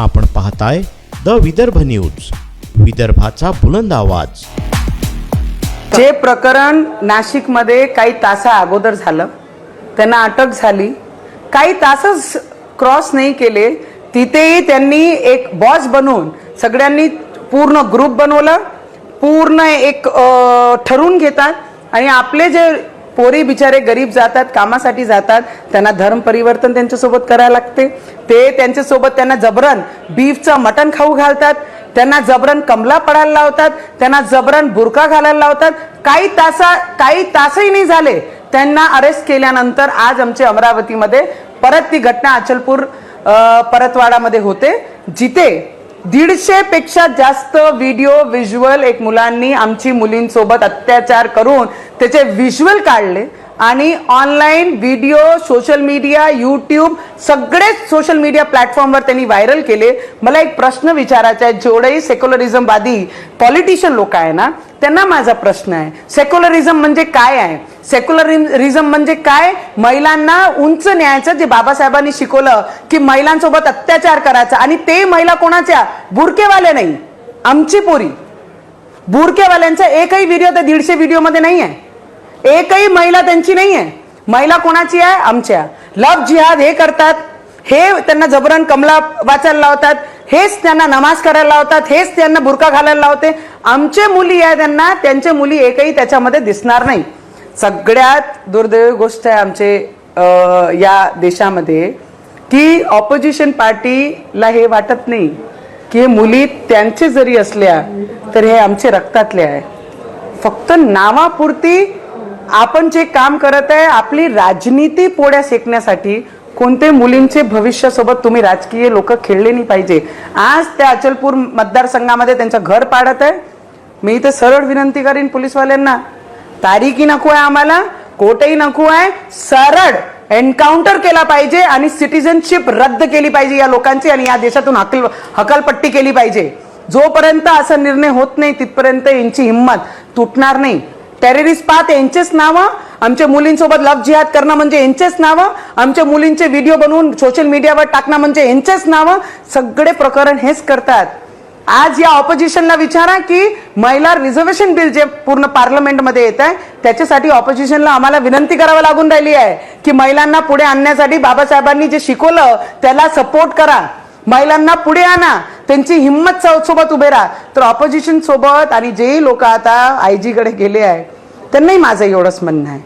आपण पाहताय the Vidarbha news, विदर्भाचा बुलंद आवाज। जे प्रकरण नाशिकमध्ये काही तासा अगोदर झालं, त्यांना अटक झाली, काही तासच क्रॉस नाही केले, तिथेही त्यांनी एक बॉस बनवून सगळ्यांनी पूर्ण ग्रुप बनवला, पूर्ण एक ठरवून घेतात आणि आपले जे पोरी बिचारे गरीब जातात, कामासाठी जातात, त्यांना धर्म परिवर्तन त्यांच्यासोबत करायला लागते। ते त्यांच्यासोबत त्यांना जबरन बीफचं मटण खाऊ घालतात, त्यांना जबरन कमला पडायला लावतात, त्यांना जबरन बुरका घालायला लावतात। काही तासही नाही झाले त्यांना अरेस्ट केल्यानंतर आज आमच्या अमरावतीमध्ये परत ती घटना अचलपूर परतवाडामध्ये होते, जिथे 150 पेक्षा जास्त व्हिडिओ व्हिज्युअल एक मुलांनी आमची मुलींसोबत अत्याचार करून त्याचे व्हिज्युअल काढले आणि online video social media YouTube सगळेच सोशल मीडिया प्लॅटफॉर्मवर त्यांनी व्हायरल केले। मला एक प्रश्न विचारायचा आहे, जेवढेही सेक्युलरिझमवादी पॉलिटिशियन लोक आहे ना, त्यांना माझा प्रश्न आहे, सेक्युलरिझम म्हणजे काय आहे? सेक्युलरिझम म्हणजे काय? महिलांना उंच न्यायाचं, जे बाबासाहेबांनी शिकवलं की महिलांसोबत अत्याचार करायचा, आणि ते महिला कोणाच्या? बुरकेवाले नाही, आमची पोरी। बुरकेवाल्यांचा एकही व्हिडिओ त्या 150 व्हिडिओ मध्ये नाही आहे, एकही महिला त्यांची नाही आहे। महिला कोणाची आहे? आमच्या। लव जिहाद हे करतात, हे त्यांना जबरन कमला वाचायला लावतात, हेच त्यांना नमाज करायला लावतात, हेच त्यांना बुरका घालायला लावते। आमचे मुली आहे त्यांना, त्यांचे मुली एकही त्याच्यामध्ये दिसणार नाही। सगळ्यात दुर्दैवी गोष्ट आहे आमचे या देशामध्ये की ऑपोजिशन पार्टीला हे वाटत नाही की मुली त्यांचे जरी असल्या तर हे आमचे रक्तातले आहे। फक्त नावापुरती आपण जे काम करत आहे, आपली राजनीती पोळ्या शेकण्यासाठी कोणते मुलींचे भविष्यासोबत तुम्ही राजकीय लोक खेळले नाही पाहिजे। आज त्या अचलपूर मतदारसंघामध्ये त्यांचं घर पाडत आहे। मी इथे सरळ विनंती करीन पोलीसवाल्यांना, तारीखी नको आहे आम्हाला, कोर्टही नको आहे, सरळ एन्काउंटर केला पाहिजे आणि सिटिझनशिप रद्द केली पाहिजे या लोकांची, आणि या देशातून हकालपट्टी केली पाहिजे। जोपर्यंत असा निर्णय होत नाही तिथपर्यंत यांची हिंमत तुटणार नाही। टेररिस्ट पाहत यांचेच नाव, आमच्या मुलींसोबत लव जिहाद करणं म्हणजे यांचेच नाव, आमच्या मुलींचे व्हिडिओ बनवून सोशल मीडियावर टाकणं म्हणजे यांचेच नाव, सगळे प्रकरण हेच करतात। आज या ऑपोजिशनला विचारा की महिला रिझर्वेशन बिल जे पूर्ण पार्लमेंटमध्ये येत आहे त्याच्यासाठी ऑपोजिशनला आम्हाला विनंती करावी लागून राहिली आहे की महिलांना पुढे आणण्यासाठी बाबासाहेबांनी जे शिकवलं त्याला सपोर्ट करा, महिलांना पुढे आणा, त्यांची हिंमत सोबत उभे राहा। तर ऑपोजिशन सोबत आणि जे लोक आता आयजी कडे गेले आहे त्यांनाही माझं एवढंच म्हणणं आहे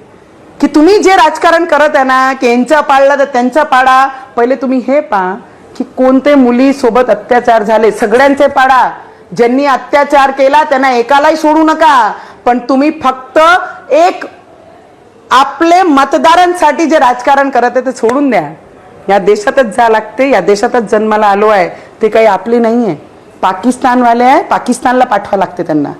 की तुम्ही जे राजकारण करत आहे ना, की यांचा पाळला तर त्यांचा पाडा, पहिले तुम्ही हे पहा की कोणते मुली सोबत अत्याचार झाले, सगळ्यांचे पाडा। ज्यांनी अत्याचार केला त्यांना एकालाही सोडू नका, पण तुम्ही फक्त एक आपले मतदारांसाठी जे राजकारण करत आहे ते सोडून द्या। या देशातच जा लागते, या देशातच जन्माला आलो आहे, ते काही आपली नाही आहे, पाकिस्तानवाले आहे, पाकिस्तानला पाठवा लागते त्यांना।